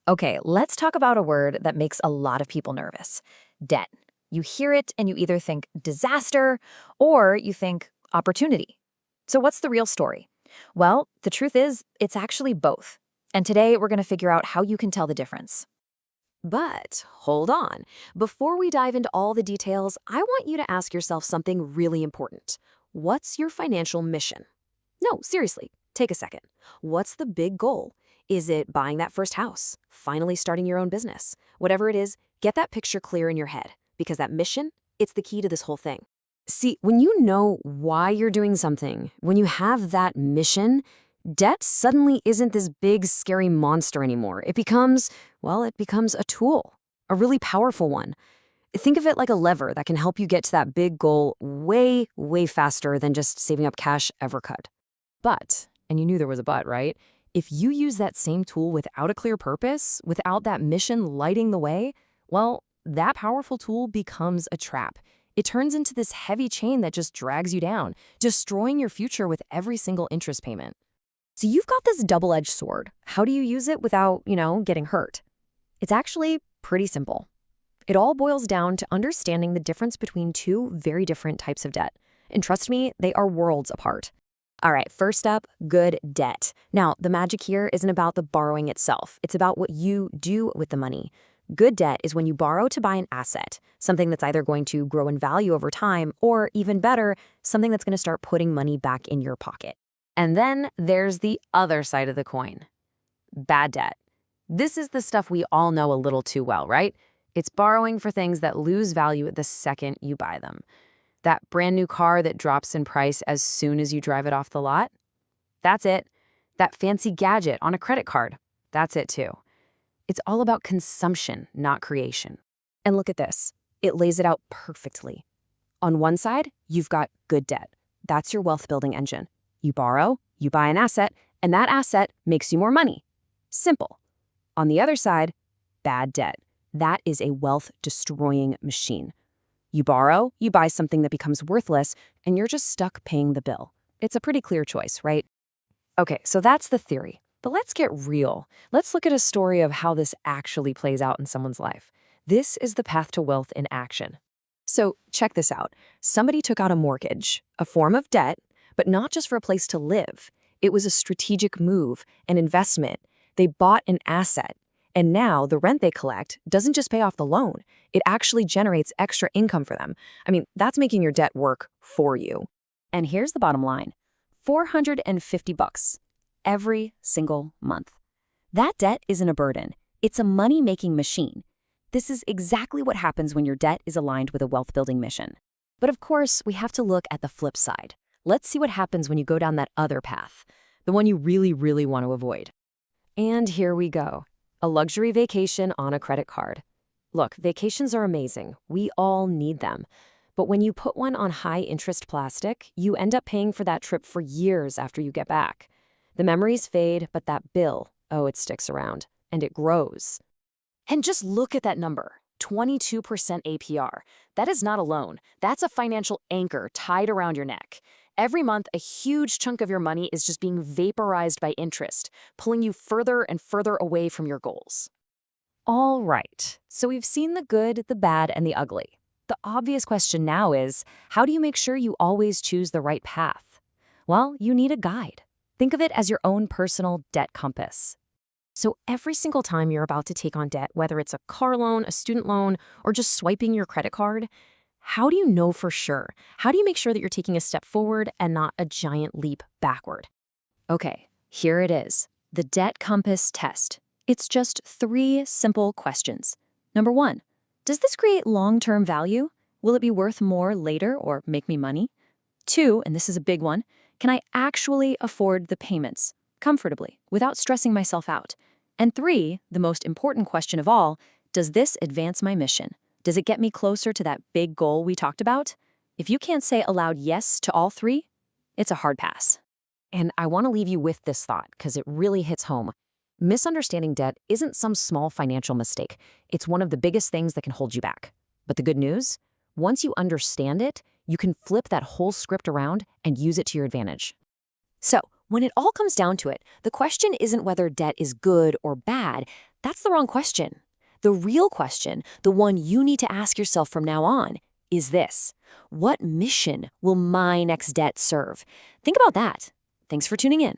Okay, let's talk about a word that makes a lot of people nervous: debt. You hear it and you either think disaster or you think opportunity. So, what's the real story? Well, the truth is, it's actually both. And today we're going to figure out how you can tell the difference. But hold on. Before we dive into all the details, I want you to ask yourself something really important. What's your financial mission? No, seriously, take a second. What's the big goal? Is it buying that first house? Finally starting your own business? Whatever it is, get that picture clear in your head, because that mission, it's the key to this whole thing. See, when you know why you're doing something, when you have that mission, debt suddenly isn't this big, scary monster anymore. It becomes a tool, a really powerful one. Think of it like a lever that can help you get to that big goal way, way faster than just saving up cash ever could. But, and you knew there was a but, right? If you use that same tool without a clear purpose, without that mission lighting the way, well, that powerful tool becomes a trap. It turns into this heavy chain that just drags you down, destroying your future with every single interest payment. So you've got this double-edged sword. How do you use it without, getting hurt? It's actually pretty simple. It all boils down to understanding the difference between two very different types of debt. And trust me, they are worlds apart. All right, first up, good debt. Now, the magic here isn't about the borrowing itself. It's about what you do with the money. Good debt is when you borrow to buy an asset, something that's either going to grow in value over time, or even better, something that's going to start putting money back in your pocket. And then there's the other side of the coin: bad debt. This is the stuff we all know a little too well, right? It's borrowing for things that lose value the second you buy them. That brand new car that drops in price as soon as you drive it off the lot? That's it. That fancy gadget on a credit card? That's it too. It's all about consumption, not creation. And look at this. It lays it out perfectly. On one side, you've got good debt. That's your wealth building engine. You borrow, you buy an asset, and that asset makes you more money. Simple. On the other side, bad debt. That is a wealth-destroying machine. You borrow, you buy something that becomes worthless, and you're just stuck paying the bill. It's a pretty clear choice, right? Okay, so that's the theory. But let's get real. Let's look at a story of how this actually plays out in someone's life. This is the path to wealth in action. So check this out. Somebody took out a mortgage, a form of debt, but not just for a place to live. It was a strategic move, an investment. They bought an asset. And now the rent they collect doesn't just pay off the loan. It actually generates extra income for them. I mean, that's making your debt work for you. And here's the bottom line: $450 every single month. That debt isn't a burden. It's a money-making machine. This is exactly what happens when your debt is aligned with a wealth-building mission. But of course, we have to look at the flip side. Let's see what happens when you go down that other path, the one you really, really want to avoid. And here we go. A luxury vacation on a credit card. Look, vacations are amazing. We all need them. But when you put one on high-interest plastic, you end up paying for that trip for years after you get back. The memories fade, but that bill, oh, it sticks around, and it grows. And just look at that number, 22% APR. That is not a loan. That's a financial anchor tied around your neck. Every month, a huge chunk of your money is just being vaporized by interest, pulling you further and further away from your goals. All right, so we've seen the good, the bad, and the ugly. The obvious question now is, how do you make sure you always choose the right path? Well, you need a guide. Think of it as your own personal debt compass. So every single time you're about to take on debt, whether it's a car loan, a student loan, or just swiping your credit card, how do you know for sure? How do you make sure that you're taking a step forward and not a giant leap backward? Okay, here it is, the debt compass test. It's just 3 simple questions. Number 1, does this create long-term value? Will it be worth more later or make me money? 2, and this is a big one, can I actually afford the payments comfortably without stressing myself out? And 3, the most important question of all, does this advance my mission? Does it get me closer to that big goal we talked about? If you can't say aloud yes to all 3, it's a hard pass. And I want to leave you with this thought because it really hits home. Misunderstanding debt isn't some small financial mistake. It's one of the biggest things that can hold you back. But the good news? Once you understand it, you can flip that whole script around and use it to your advantage. So, when it all comes down to it, the question isn't whether debt is good or bad. That's the wrong question. The real question, the one you need to ask yourself from now on, is this: what mission will my next debt serve? Think about that. Thanks for tuning in.